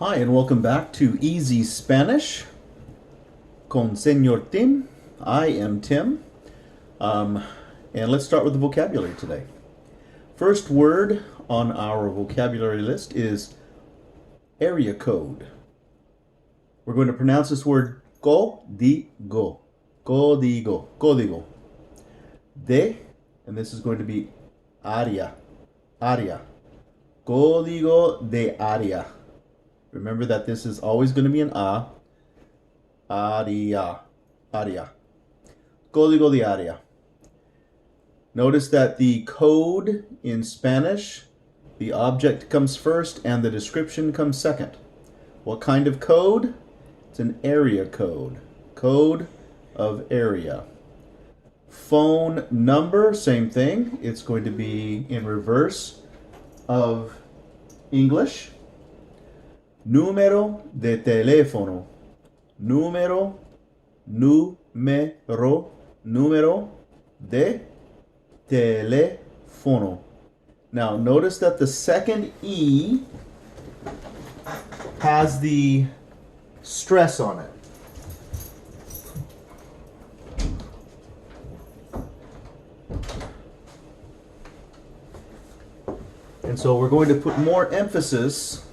Hi, and welcome back to Easy Spanish con Señor Tim. I am Tim. And let's start with the vocabulary today. First word on our vocabulary list is area code. We're going to pronounce this word código. Código. Código. De, and this is going to be área. Área. Código de área. Remember that this is always going to be an A. Área. Área. Código de área. Notice that the code in Spanish, the object comes first and the description comes second. What kind of code? It's an area code. Code of area. Phone number, same thing. It's going to be in reverse of English. Número de teléfono. Número de teléfono. Now, notice that the second E has the stress on it. And so we're going to put more emphasis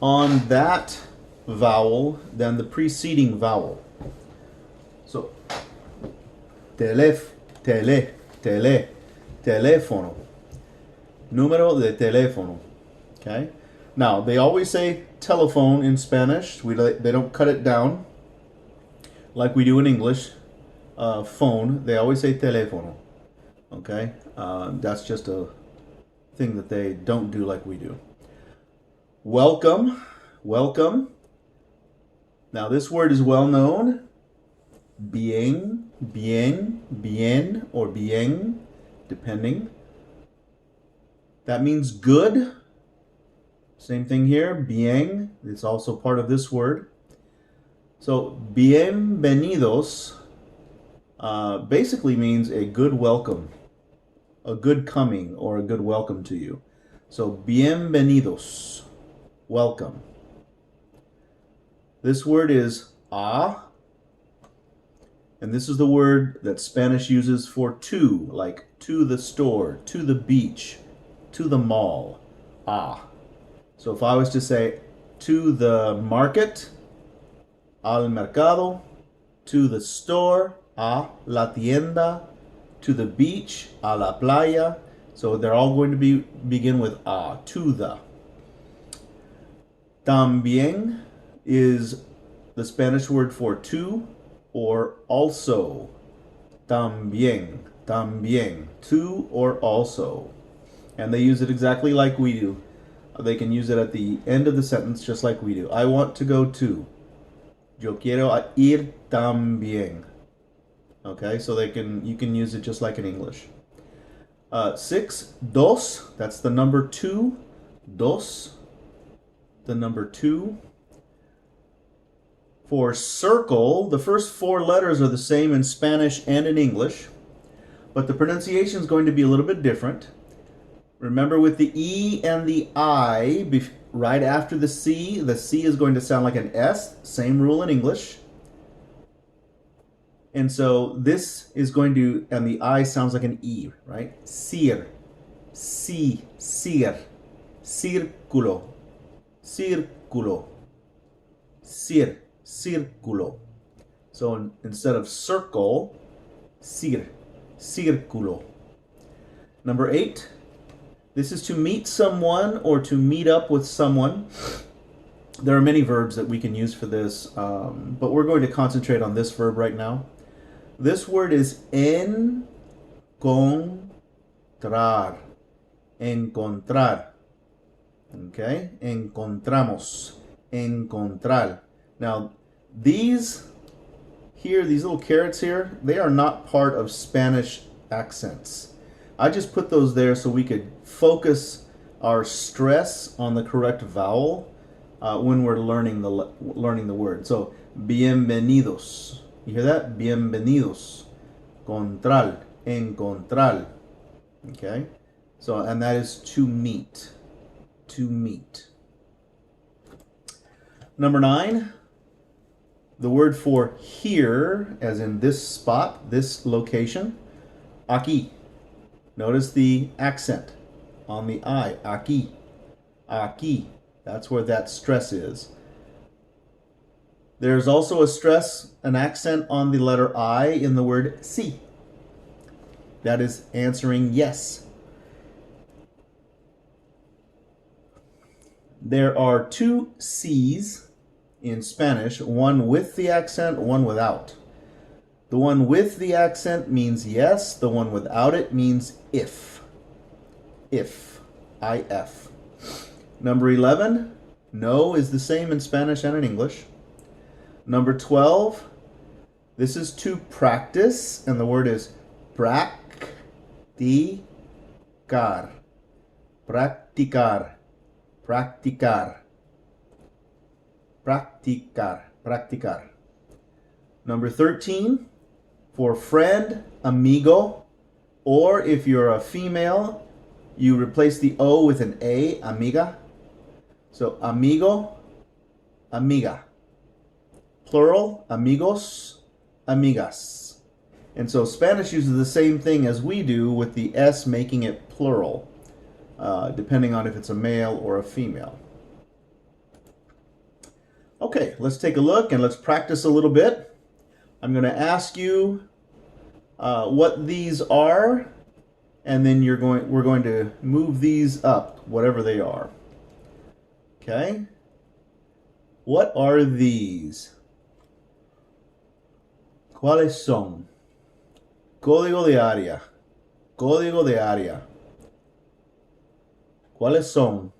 on that vowel than the preceding vowel. So, teléfono. Número de teléfono. Okay? Now, they always say telephone in Spanish. They don't cut it down like we do in English. Phone, they always say teléfono. Okay? That's just a thing that they don't do like we do. Welcome. Welcome. Now, this word is well known. Bien, or bien, depending. That means good. Same thing here. Bien, it's also part of this word. So, bienvenidos basically means a good welcome, a good coming, or a good welcome to you. So, bienvenidos. Welcome. This word is a, and this is the word that Spanish uses for to, like to the store, to the beach, to the mall. A. So if I was to say to the market, al mercado, to the store, a la tienda, to the beach, a la playa. So they're all going to begin with a, to the. También is the Spanish word for to or also. También, to or also. And they use it exactly like we do. They can use it at the end of the sentence just like we do. I want to go to. Yo quiero ir también. Okay, so you can use it just like in English. 6, dos, that's the number 2. Dos, the number 2. For circle, the first 4 letters are the same in Spanish and in English, but the pronunciation is going to be a little bit different. Remember, with the E and the I, right after the C is going to sound like an S, same rule in English. And so this is going to, and the I sounds like an E, right? Cir, cir, círculo, círculo, cir, círculo. So instead of circle, cir, círculo. Number 8, this is to meet someone or to meet up with someone. There are many verbs that we can use for this, but we're going to concentrate on this verb right now. This word is encontrar. Encontrar. Okay? Encontramos. Encontrar. Now, these little carrots here, they are not part of Spanish accents. I just put those there so we could focus our stress on the correct vowel when we're learning the word. So, bienvenidos. You hear that? Bienvenidos. Encontrar. Okay? So, and that is to meet. To meet. Number 9, the word for here, as in this spot, this location, aquí. Notice the accent on the I, aquí, aquí. That's where that stress is. There's also a stress, an accent on the letter I in the word sí. That is answering yes. There are 2 C's in Spanish, one with the accent, one without. The one with the accent means yes, the one without it means if. If, I-F. Number 11, no is the same in Spanish and in English. Number 12, this is to practice, and the word is practicar. Practicar. Practicar. Practicar. Practicar. Number 13, for friend, amigo, or if you're a female, you replace the O with an A, amiga. So amigo, amiga. Plural, amigos, amigas. And so Spanish uses the same thing as we do with the S making it plural, depending on if it's a male or a female. Okay, let's take a look and let's practice a little bit. I'm going to ask you what these are, and then we're going to move these up, whatever they are. Okay? What are these? ¿Cuáles son? Código de área. Código de área. ¿Cuáles son?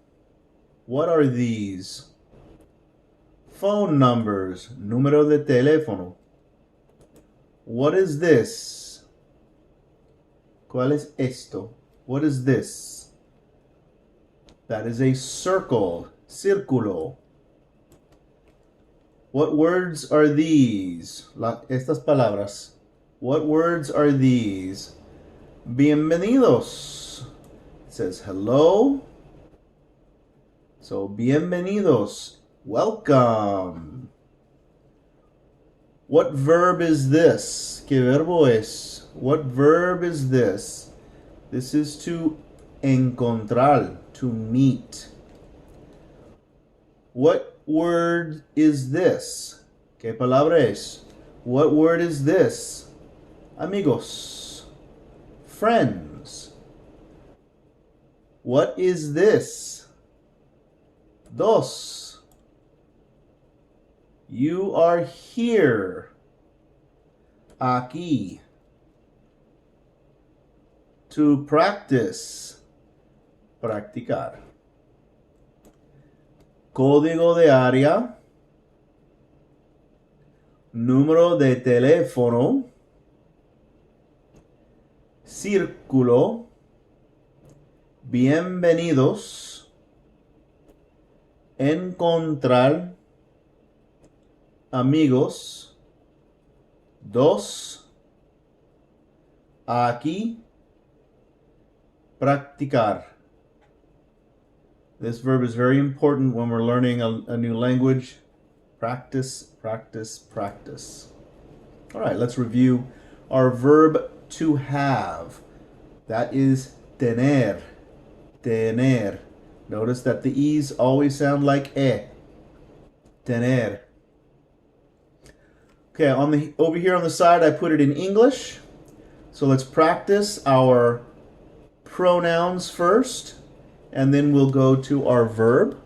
What are these? Phone numbers. Número de teléfono. What is this? ¿Cuál es esto? What is this? That is a circle. Círculo. What words are these? Estas palabras. What words are these? Bienvenidos. It says hello. So, bienvenidos. Welcome. What verb is this? ¿Qué verbo es? What verb is this? This is to encontrar, to meet. What word is this? ¿Qué palabra es? What word is this? Amigos. Friends. What is this? Dos. You are here. Aquí. To practice. Practicar. Código de área. Número de teléfono. Círculo. Bienvenidos. Encontrar. Amigos. Dos. Aquí. Practicar. This verb is very important when we're learning a new language. Practice, practice, practice. All right, let's review our verb to have. That is tener. Tener. Notice that the E's always sound like E. Tener. Okay, over here on the side, I put it in English. So let's practice our pronouns first, and then we'll go to our verb.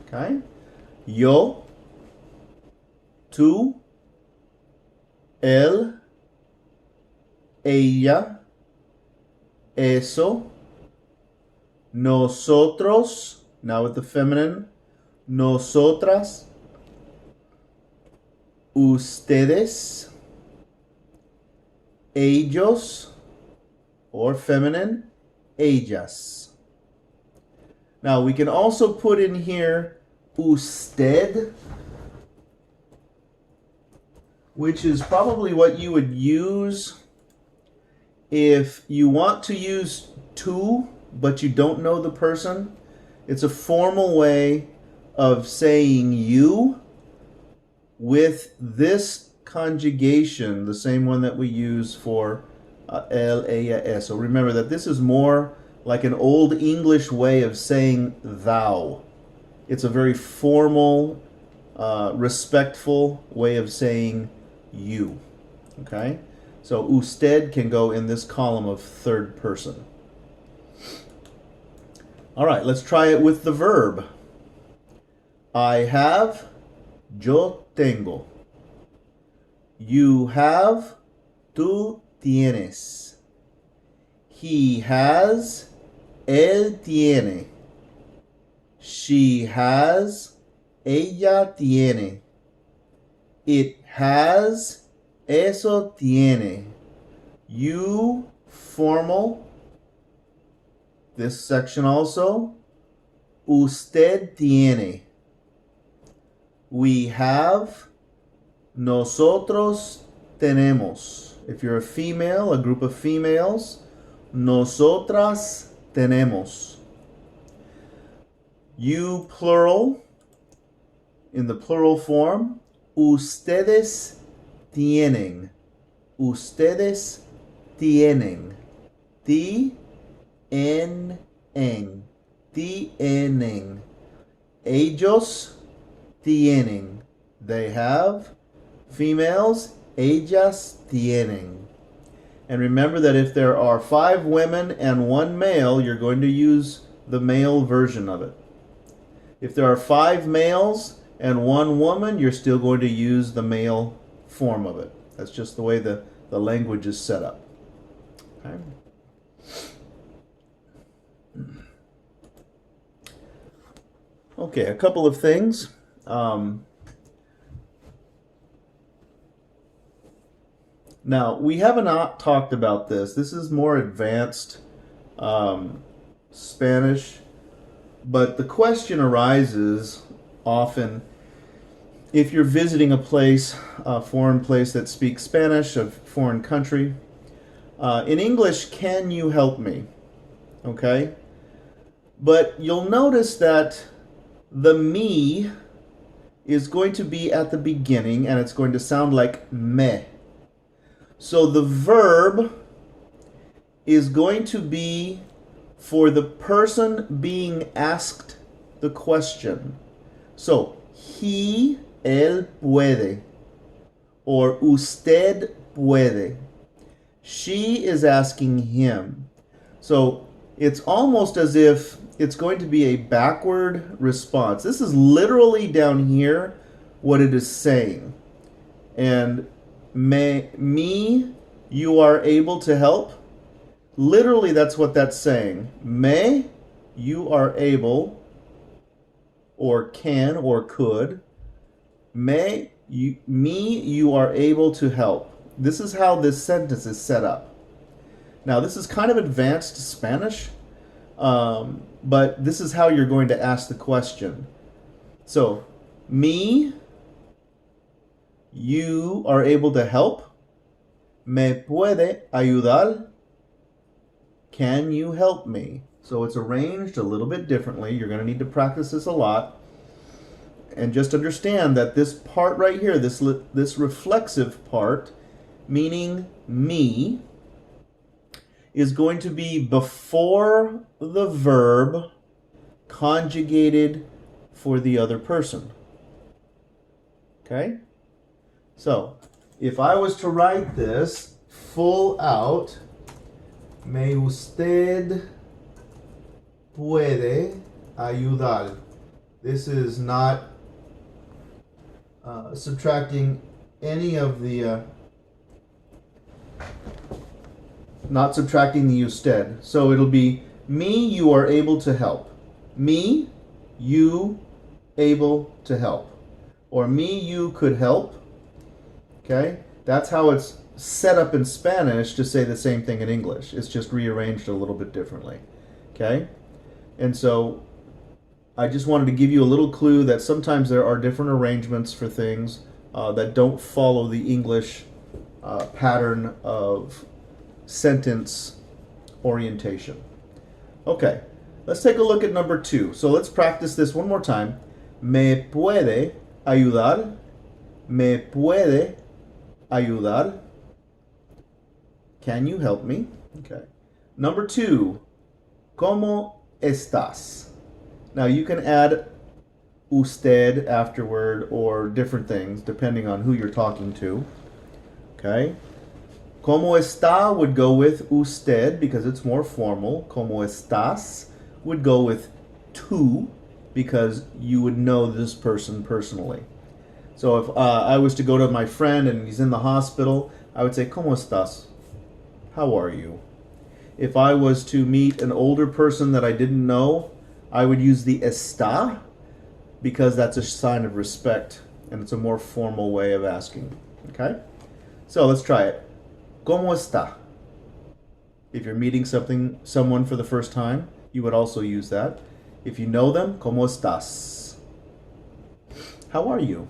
Okay? Yo, tú, él, ella, eso, nosotros, now with the feminine, nosotras, ustedes, ellos, or feminine, ellas. Now we can also put in here usted, which is probably what you would use if you want to use tú, but you don't know the person. It's a formal way of saying you with this conjugation, the same one that we use for el, ella, es. So remember that this is more like an old English way of saying thou. It's a very formal, respectful way of saying you. Okay? So usted can go in this column of third person. All right, let's try it with the verb. I have, yo tengo. You have, tú tienes. He has, él tiene. She has, ella tiene. It has, eso tiene. You, formal. This section also. Usted tiene. We have. Nosotros tenemos. If you're a female, a group of females, nosotras tenemos. You, plural. In the plural form, ustedes tienen. Ustedes tienen. Tienen. Tienen. Ellos tienen. They have. Females, ellas tienen. And remember that if there are 5 women and 1 male, you're going to use the male version of it. If there are 5 males and 1 woman, you're still going to use the male form of it. That's just the way the language is set up. Okay. Okay, a couple of things. Now, we have not talked about this. This is more advanced Spanish, but the question arises often if you're visiting a place, a foreign place that speaks Spanish, a foreign country. In English, can you help me? Okay? But you'll notice that the me is going to be at the beginning, and it's going to sound like me. So the verb is going to be for the person being asked the question. So, he, él puede, or usted puede. She is asking him. So, it's almost as if it's going to be a backward response. This is literally down here what it is saying. And me, you are able to help. Literally, that's what that's saying. Me, you are able, or can, or could. Me, you are able to help. This is how this sentence is set up. Now, this is kind of advanced Spanish, but this is how you're going to ask the question. So, me, you are able to help. Me puede ayudar. Can you help me? So it's arranged a little bit differently. You're going to need to practice this a lot. And just understand that this part right here, this reflexive part, meaning me, is going to be before the verb conjugated for the other person. Okay? So, if I was to write this full out, me usted puede ayudar. This is not subtracting any of the, not subtracting the usted. So it'll be me, you are able to help. Me, you able to help. Or me, you could help. Okay? That's how it's set up in Spanish to say the same thing in English. It's just rearranged a little bit differently. Okay? And so I just wanted to give you a little clue that sometimes there are different arrangements for things that don't follow the English pattern of sentence orientation. Okay, let's take a look at number 2. So let's practice this one more time. Me puede ayudar. Me puede ayudar. Can you help me? Okay. Number 2, ¿cómo estás? Now you can add usted afterward or different things depending on who you're talking to. Okay. ¿Cómo está would go with usted because it's more formal. ¿Cómo estás would go with tú because you would know this person personally. So if I was to go to my friend and he's in the hospital, I would say, ¿Cómo estás? How are you? If I was to meet an older person that I didn't know, I would use the está because that's a sign of respect and it's a more formal way of asking. Okay? So let's try it. ¿Cómo está? If you're meeting someone for the first time, you would also use that. If you know them, ¿Cómo estás? How are you?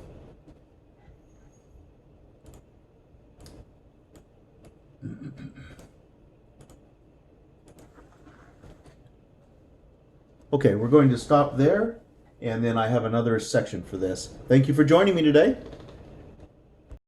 Okay, we're going to stop there, and then I have another section for this. Thank you for joining me today.